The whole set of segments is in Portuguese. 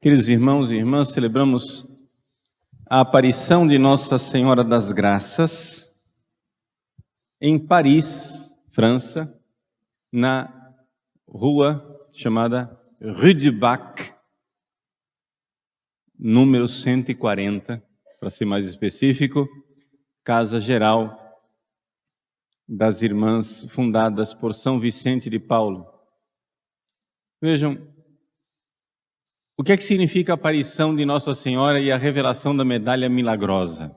Queridos irmãos e irmãs, celebramos a aparição de Nossa Senhora das Graças em Paris, França, na rua chamada Rue du Bac, número 140, para ser mais específico, Casa Geral das Irmãs, fundadas por São Vicente de Paulo. Vejam, o que é que significa a aparição de Nossa Senhora e a revelação da medalha milagrosa?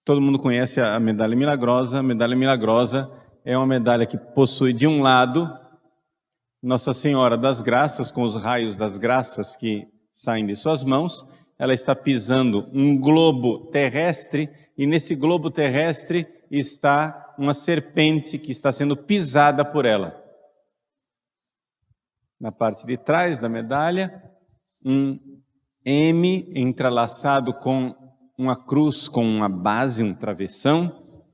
Todo mundo conhece a medalha milagrosa. A medalha milagrosa é uma medalha que possui, de um lado, Nossa Senhora das Graças, com os raios das graças que saem de suas mãos. Ela está pisando um globo terrestre, e nesse globo terrestre está uma serpente que está sendo pisada por ela. Na parte de trás da medalha, um M entrelaçado com uma cruz, com uma base, um travessão,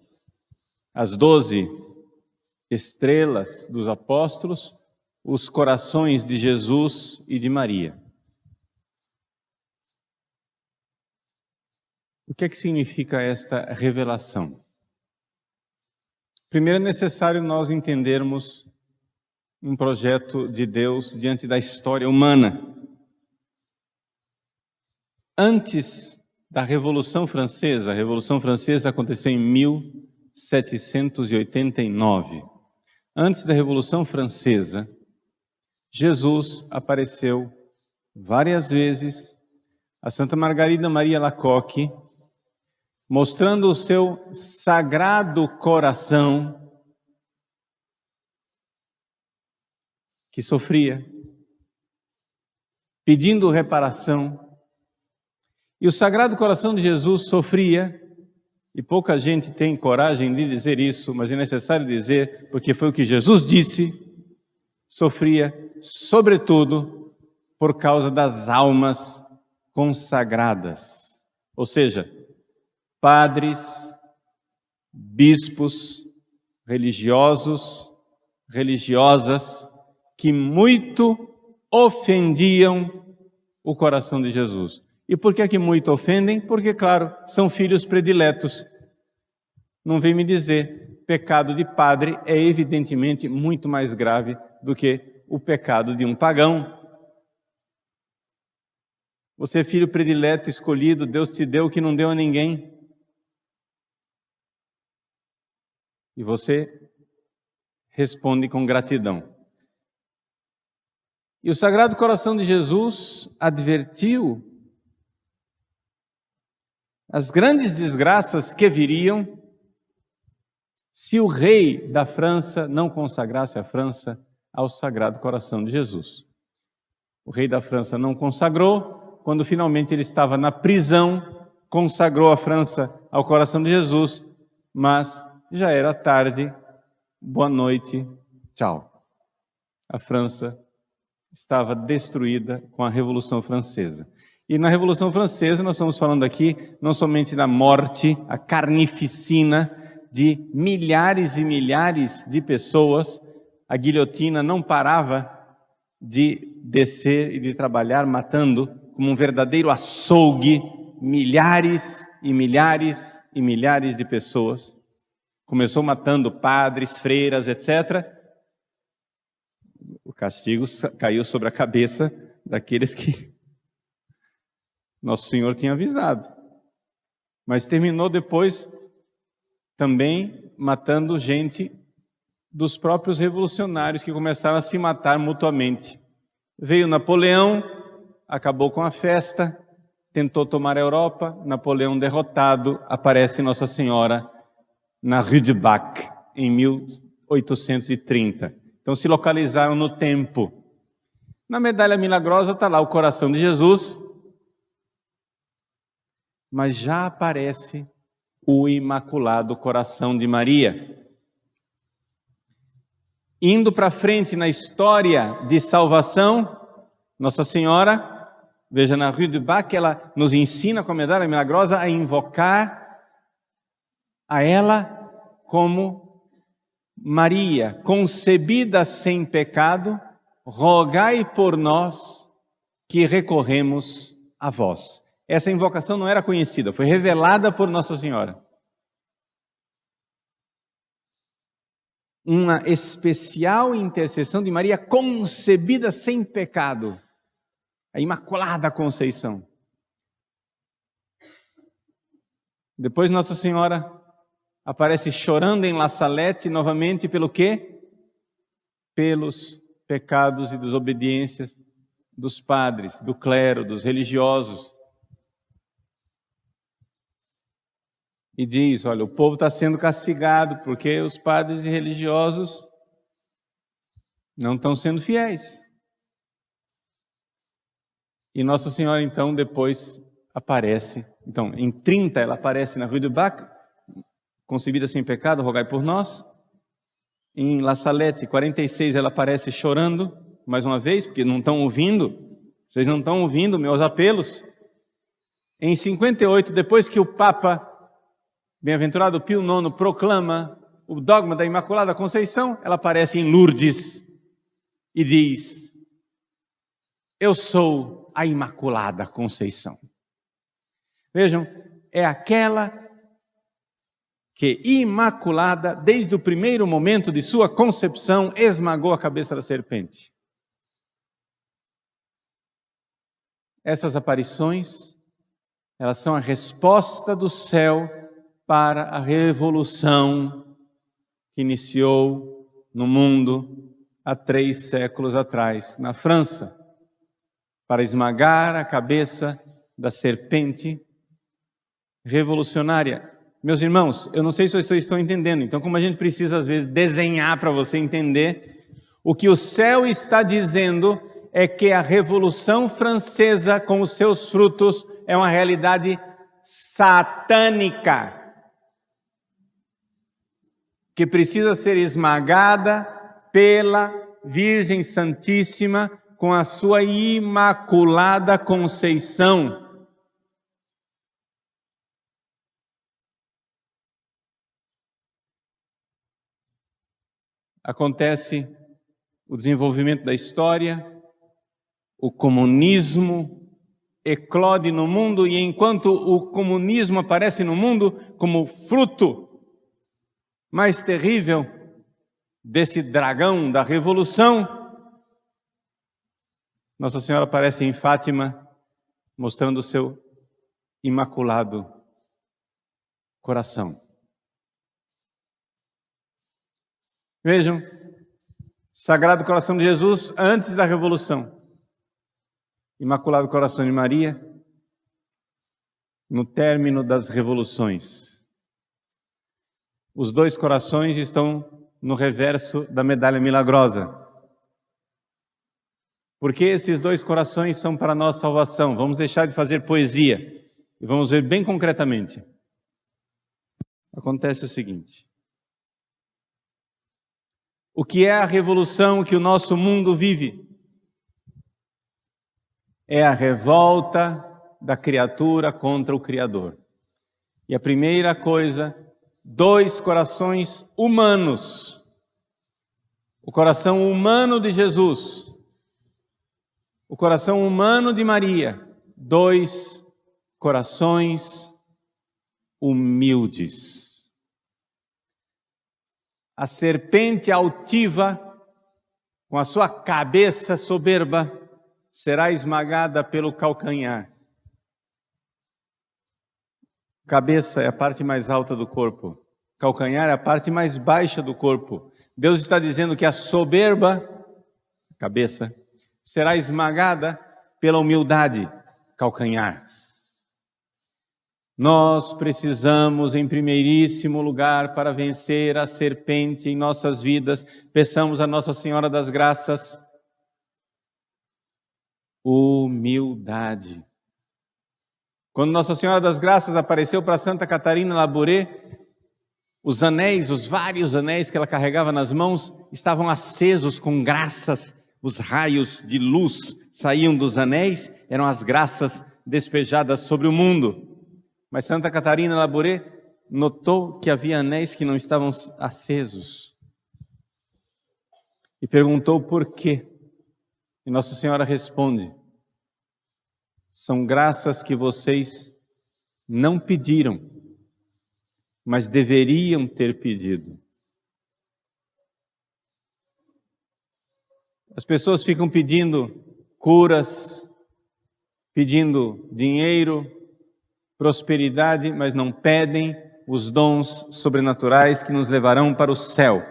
as 12 estrelas dos apóstolos, os corações de Jesus e de Maria. O que é que significa esta revelação? Primeiro é necessário nós entendermos um projeto de Deus diante da história humana. Antes da Revolução Francesa, a Revolução Francesa aconteceu em 1789. Antes da Revolução Francesa, Jesus apareceu várias vezes a Santa Margarida Maria Alacoque, mostrando o seu sagrado coração que sofria, pedindo reparação. E o Sagrado Coração de Jesus sofria, e pouca gente tem coragem de dizer isso, mas é necessário dizer, porque foi o que Jesus disse, sofria, sobretudo, por causa das almas consagradas. Ou seja, padres, bispos, religiosos, religiosas, que muito ofendiam o coração de Jesus. E por que muito ofendem? Porque, claro, são filhos prediletos. Não vem me dizer, pecado de padre é evidentemente muito mais grave do que o pecado de um pagão. Você é filho predileto, escolhido, Deus te deu o que não deu a ninguém. E você responde com gratidão. E o Sagrado Coração de Jesus advertiu as grandes desgraças que viriam se o rei da França não consagrasse a França ao Sagrado Coração de Jesus. O rei da França não consagrou, quando finalmente ele estava na prisão, consagrou a França ao Coração de Jesus, mas já era tarde, boa noite, tchau. A França estava destruída com a Revolução Francesa. E na Revolução Francesa nós estamos falando aqui não somente da morte, a carnificina de milhares e milhares de pessoas. A guilhotina não parava de descer e de trabalhar, matando como um verdadeiro açougue milhares e milhares e milhares de pessoas. Começou matando padres, freiras, etc. O castigo caiu sobre a cabeça daqueles que Nosso Senhor tinha avisado. Mas terminou depois também matando gente dos próprios revolucionários que começaram a se matar mutuamente. Veio Napoleão, acabou com a festa, tentou tomar a Europa. Napoleão derrotado, aparece Nossa Senhora na Rue du Bac, em 1830. Então se localizaram no tempo. Na medalha milagrosa está lá o coração de Jesus, mas já aparece o Imaculado Coração de Maria. Indo para frente na história de salvação, Nossa Senhora, veja na Rue du Bac, ela nos ensina com a medalha milagrosa a invocar a ela como Maria, concebida sem pecado, rogai por nós que recorremos a vós. Essa invocação não era conhecida, foi revelada por Nossa Senhora. Uma especial intercessão de Maria concebida sem pecado, a Imaculada Conceição. Depois Nossa Senhora aparece chorando em La Salette novamente pelo quê? Pelos pecados e desobediências dos padres, do clero, dos religiosos. E diz, olha, o povo está sendo castigado porque os padres e religiosos não estão sendo fiéis. E Nossa Senhora, então, depois aparece. Então, em 30, ela aparece na Rue du Bac, concebida sem pecado, rogai por nós. Em La Salette, 46, ela aparece chorando, mais uma vez, porque não estão ouvindo. Vocês não estão ouvindo meus apelos. Em 58, depois que o Papa, bem-aventurado Pio IX, proclama o dogma da Imaculada Conceição, ela aparece em Lourdes e diz, eu sou a Imaculada Conceição. Vejam, é aquela que, imaculada, desde o primeiro momento de sua concepção, esmagou a cabeça da serpente. Essas aparições, elas são a resposta do céu para a revolução que iniciou no mundo há 3 séculos atrás, na França, para esmagar a cabeça da serpente revolucionária. Meus irmãos, eu não sei se vocês estão entendendo, então como a gente precisa às vezes desenhar para você entender, o que o céu está dizendo é que a Revolução Francesa, com os seus frutos, é uma realidade satânica, que precisa ser esmagada pela Virgem Santíssima com a sua Imaculada Conceição. Acontece o desenvolvimento da história, o comunismo eclode no mundo, e enquanto o comunismo aparece no mundo como fruto mais terrível desse dragão da revolução, Nossa Senhora aparece em Fátima, mostrando o seu imaculado coração. Vejam, Sagrado Coração de Jesus antes da Revolução, Imaculado Coração de Maria no término das revoluções. Os 2 corações estão no reverso da medalha milagrosa. Porque esses 2 corações são para a nossa salvação. Vamos deixar de fazer poesia e vamos ver bem concretamente. Acontece o seguinte. O que é a revolução que o nosso mundo vive? É a revolta da criatura contra o Criador. E a primeira coisa, 2 corações humanos. O coração humano de Jesus, o coração humano de Maria, 2 corações humildes. A serpente altiva, com a sua cabeça soberba, será esmagada pelo calcanhar. Cabeça é a parte mais alta do corpo. Calcanhar é a parte mais baixa do corpo. Deus está dizendo que a soberba, cabeça, será esmagada pela humildade, calcanhar. Nós precisamos, em primeiríssimo lugar, para vencer a serpente em nossas vidas, peçamos a Nossa Senhora das Graças, humildade. Quando Nossa Senhora das Graças apareceu para Santa Catarina Labouré, os anéis, os vários anéis que ela carregava nas mãos, estavam acesos com graças. Os raios de luz saíam dos anéis, eram as graças despejadas sobre o mundo. Mas Santa Catarina Labouré notou que havia anéis que não estavam acesos. E perguntou por quê. E Nossa Senhora responde, São graças que vocês não pediram, mas deveriam ter pedido. As pessoas ficam pedindo curas, pedindo dinheiro, prosperidade, mas não pedem os dons sobrenaturais que nos levarão para o céu.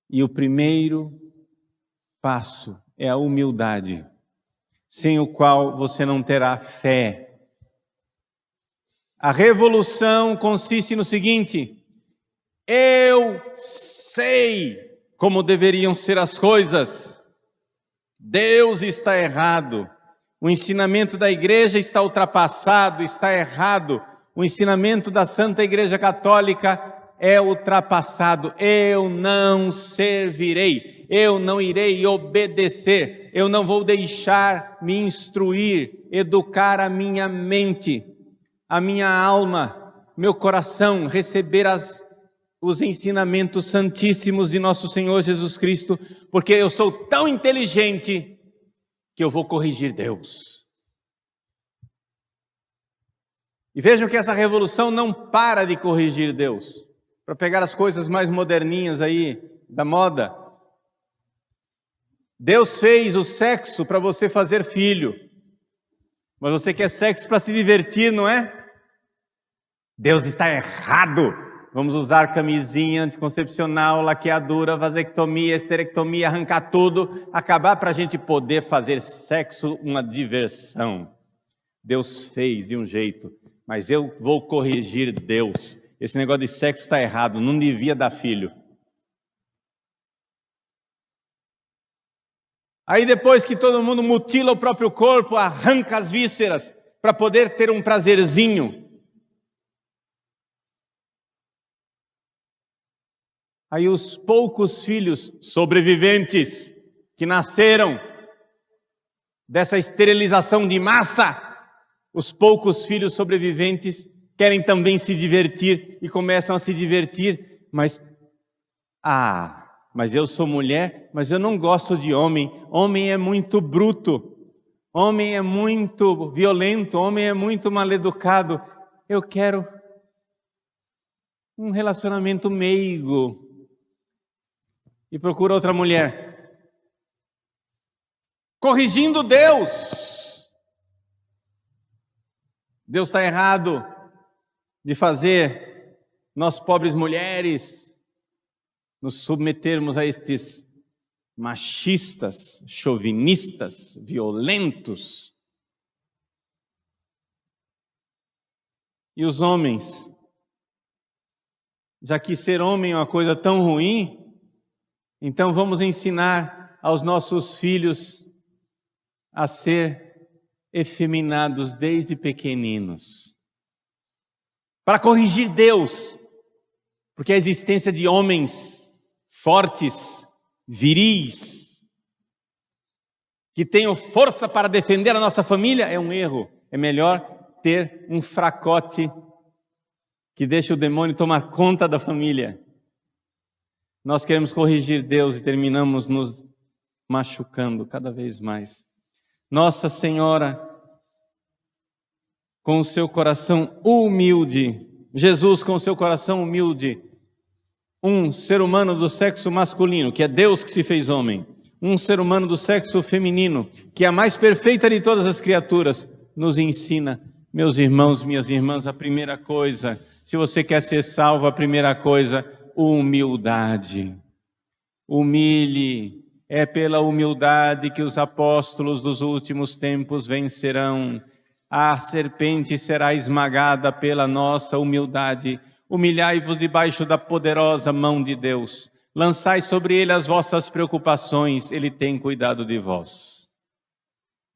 E o primeiro passo é a humildade, sem o qual você não terá fé. A revolução consiste no seguinte: eu sei como deveriam ser as coisas. Deus está errado. O ensinamento da igreja está ultrapassado, está errado. O ensinamento da Santa Igreja Católica é ultrapassado. Eu não servirei, eu não irei obedecer, eu não vou deixar me instruir, educar a minha mente, a minha alma, meu coração, receber os ensinamentos santíssimos de nosso Senhor Jesus Cristo, porque eu sou tão inteligente que eu vou corrigir Deus. E vejam que essa revolução não para de corrigir Deus. Para pegar as coisas mais moderninhas aí da moda, Deus fez o sexo para você fazer filho, mas você quer sexo para se divertir, não é? Deus está errado. Vamos usar camisinha anticoncepcional, laqueadura, vasectomia, esterectomia, arrancar tudo, acabar para a gente poder fazer sexo uma diversão. Deus fez de um jeito, mas eu vou corrigir Deus. Esse negócio de sexo está errado, não devia dar filho. Aí depois que todo mundo mutila o próprio corpo, arranca as vísceras para poder ter um prazerzinho. Aí os poucos filhos sobreviventes que nasceram dessa esterilização de massa, os poucos filhos sobreviventes querem também se divertir e começam a se divertir, mas eu sou mulher, mas eu não gosto de homem. Homem é muito bruto, homem é muito violento, homem é muito mal-educado. Eu quero um relacionamento meigo. E procura outra mulher. Corrigindo Deus. Deus está errado de fazer nós pobres mulheres nos submetermos a estes machistas, chauvinistas, violentos. E os homens, já que ser homem é uma coisa tão ruim, então vamos ensinar aos nossos filhos a ser efeminados desde pequeninos, para corrigir Deus, porque a existência de homens fortes, viris, que tenham força para defender a nossa família é um erro. É melhor ter um fracote que deixa o demônio tomar conta da família. Nós queremos corrigir Deus e terminamos nos machucando cada vez mais. Nossa Senhora, com o seu coração humilde, Jesus com o seu coração humilde, um ser humano do sexo masculino, que é Deus que se fez homem, um ser humano do sexo feminino, que é a mais perfeita de todas as criaturas, nos ensina, meus irmãos, minhas irmãs, a primeira coisa, se você quer ser salvo, a primeira coisa, humildade. Humilhe, é pela humildade que os apóstolos dos últimos tempos vencerão. A serpente será esmagada pela nossa humildade. Humilhai-vos debaixo da poderosa mão de Deus. Lançai sobre ele as vossas preocupações, ele tem cuidado de vós.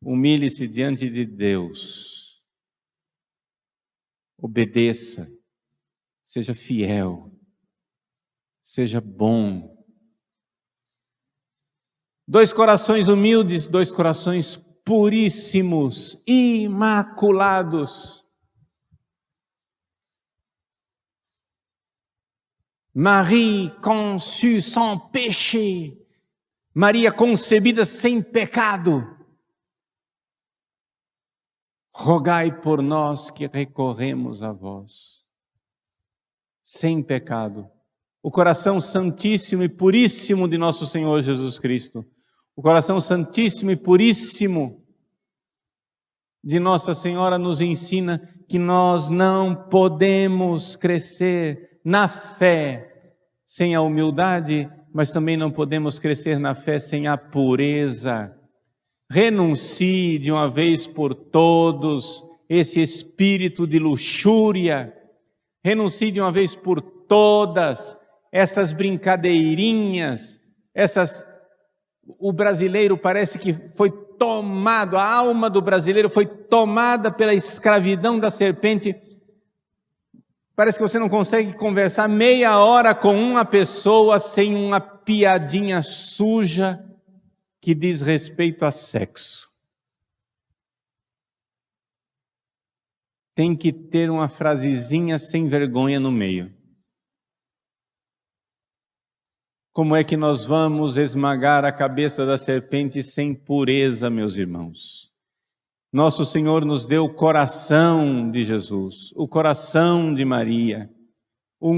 Humilhe-se diante de Deus. Obedeça, seja fiel. Seja bom. Dois corações humildes, dois corações puríssimos, imaculados. Marie conçue sans péché. Maria concebida sem pecado, rogai por nós que recorremos a vós. Sem pecado. O coração santíssimo e puríssimo de nosso Senhor Jesus Cristo. O coração santíssimo e puríssimo de Nossa Senhora nos ensina que nós não podemos crescer na fé sem a humildade, mas também não podemos crescer na fé sem a pureza. Renuncie de uma vez por todos esse espírito de luxúria. Renuncie de uma vez por todas essas brincadeirinhas, o brasileiro parece que foi tomado, a alma do brasileiro foi tomada pela escravidão da serpente. Parece que você não consegue conversar meia hora com uma pessoa sem uma piadinha suja que diz respeito a sexo. Tem que ter uma frasezinha sem vergonha no meio. Como é que nós vamos esmagar a cabeça da serpente sem pureza, meus irmãos? Nosso Senhor nos deu o coração de Jesus, o coração de Maria,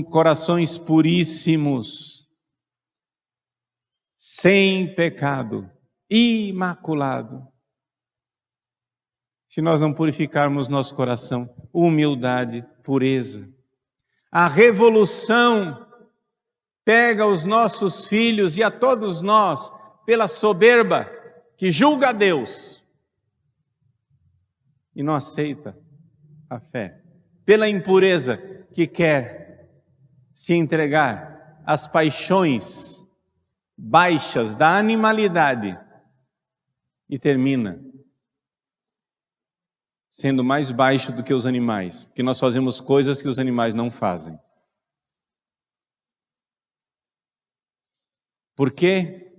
corações puríssimos, sem pecado, imaculado. Se nós não purificarmos nosso coração, humildade, pureza. A revolução pega os nossos filhos e a todos nós pela soberba que julga a Deus e não aceita a fé, pela impureza que quer se entregar às paixões baixas da animalidade e termina sendo mais baixo do que os animais, porque nós fazemos coisas que os animais não fazem. Por quê?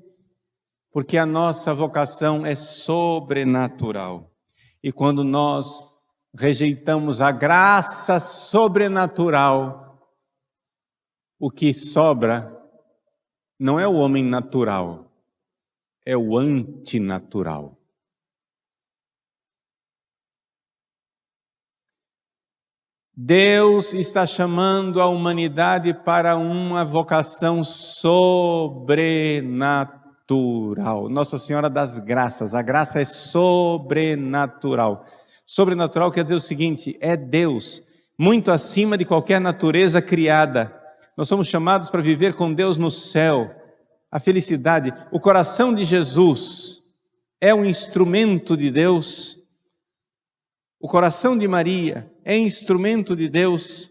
Porque a nossa vocação é sobrenatural. E quando nós rejeitamos a graça sobrenatural, o que sobra não é o homem natural, é o antinatural. Deus está chamando a humanidade para uma vocação sobrenatural. Nossa Senhora das Graças, a graça é sobrenatural. Sobrenatural quer dizer o seguinte, é Deus, muito acima de qualquer natureza criada. Nós somos chamados para viver com Deus no céu. A felicidade, o coração de Jesus é um instrumento de Deus. O coração de Maria é instrumento de Deus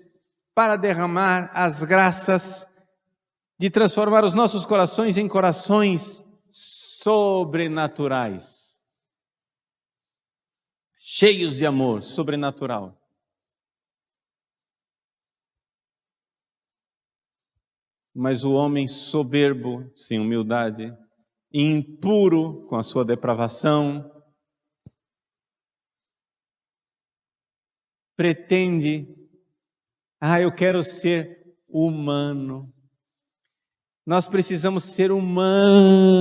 para derramar as graças de transformar os nossos corações em corações sobrenaturais, cheios de amor sobrenatural. Mas o homem soberbo, sem humildade, impuro com a sua depravação, pretende, eu quero ser humano. Nós precisamos ser humanos.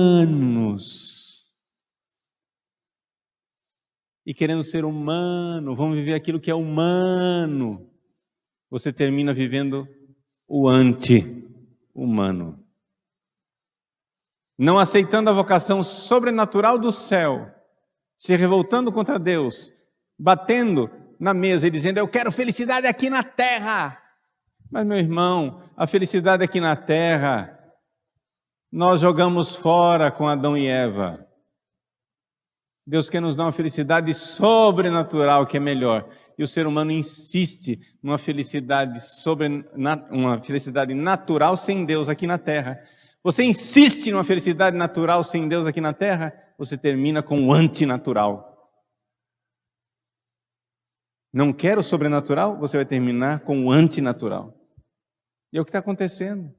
E querendo ser humano, vamos viver aquilo que é humano. Você termina vivendo o anti-humano. Não aceitando a vocação sobrenatural do céu, se revoltando contra Deus, batendo na mesa e dizendo, eu quero felicidade aqui na terra. Mas, meu irmão, a felicidade aqui na terra, nós jogamos fora com Adão e Eva. Deus quer nos dar uma felicidade sobrenatural, que é melhor. E o ser humano insiste numa felicidade, uma felicidade natural sem Deus aqui na terra. Você insiste numa felicidade natural sem Deus aqui na terra, você termina com o antinatural. Não quer o sobrenatural, você vai terminar com o antinatural. E é o que está acontecendo.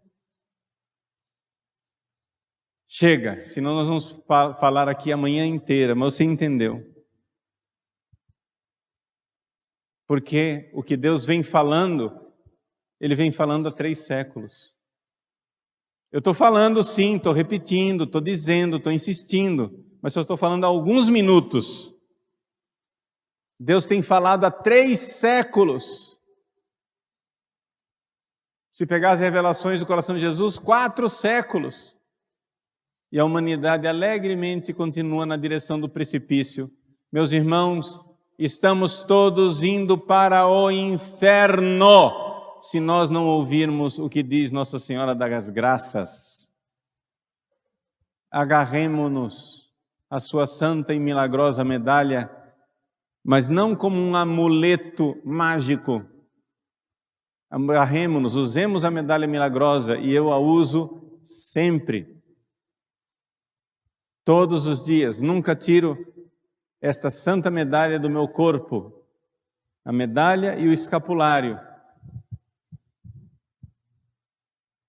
Chega, senão nós vamos falar aqui a manhã inteira, mas você entendeu. Porque o que Deus vem falando, Ele vem falando há 3 séculos. Eu estou falando sim, estou repetindo, estou dizendo, estou insistindo, mas só estou falando há alguns minutos. Deus tem falado há 3 séculos. Se pegar as revelações do coração de Jesus, 4 séculos. E a humanidade alegremente continua na direção do precipício. Meus irmãos, estamos todos indo para o inferno, se nós não ouvirmos o que diz Nossa Senhora das Graças. Agarremo-nos à sua santa e milagrosa medalha, mas não como um amuleto mágico. Agarremo-nos, usemos a medalha milagrosa, e eu a uso sempre, todos os dias. Nunca tiro esta santa medalha do meu corpo, a medalha e o escapulário.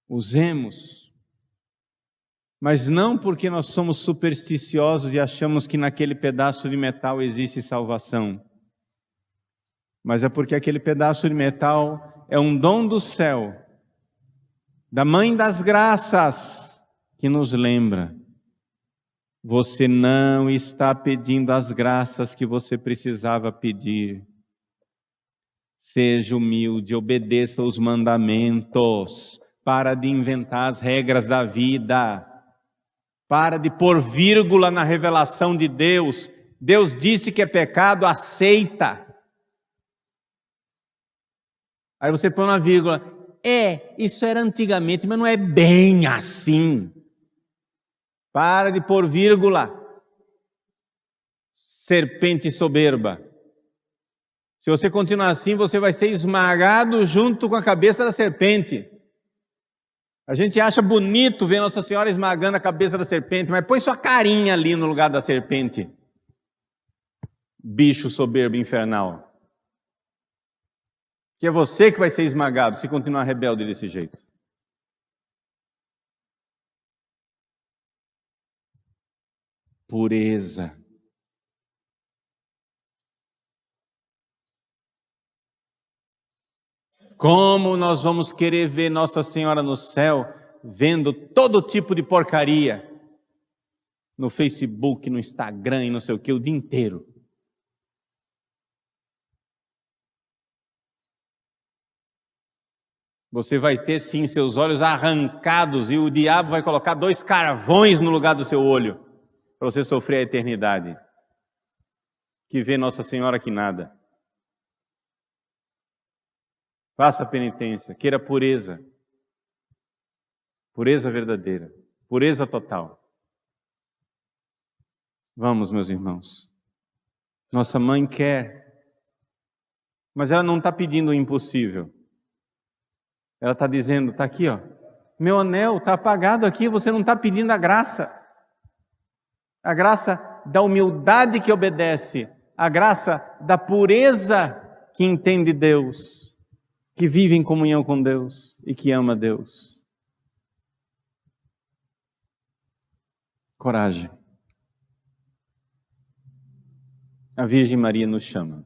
Usemos, mas não porque nós somos supersticiosos e achamos que naquele pedaço de metal existe salvação, mas é porque aquele pedaço de metal é um dom do céu, da Mãe das Graças, que nos lembra: você não está pedindo as graças que você precisava pedir. Seja humilde, obedeça os mandamentos. Para de inventar as regras da vida. Para de pôr vírgula na revelação de Deus. Deus disse que é pecado, aceita. Aí você põe uma vírgula. Isso era antigamente, mas não é bem assim. Para de pôr vírgula. Serpente soberba. Se você continuar assim, você vai ser esmagado junto com a cabeça da serpente. A gente acha bonito ver Nossa Senhora esmagando a cabeça da serpente, mas põe sua carinha ali no lugar da serpente. Bicho soberbo infernal. Que é você que vai ser esmagado se continuar rebelde desse jeito. Pureza. Como nós vamos querer ver Nossa Senhora no céu, vendo todo tipo de porcaria no Facebook, no Instagram e não sei o que, o dia inteiro? Você vai ter sim seus olhos arrancados e o diabo vai colocar 2 carvões no lugar do seu olho, para você sofrer a eternidade. Que vê Nossa Senhora que nada. Faça penitência, queira pureza. Pureza verdadeira, pureza total. Vamos, meus irmãos. Nossa mãe quer, mas ela não está pedindo o impossível. Ela está dizendo, está aqui, ó, meu anel está apagado aqui, você não está pedindo a graça. A graça da humildade que obedece, a graça da pureza que entende Deus, que vive em comunhão com Deus e que ama Deus. Coragem. A Virgem Maria nos chama.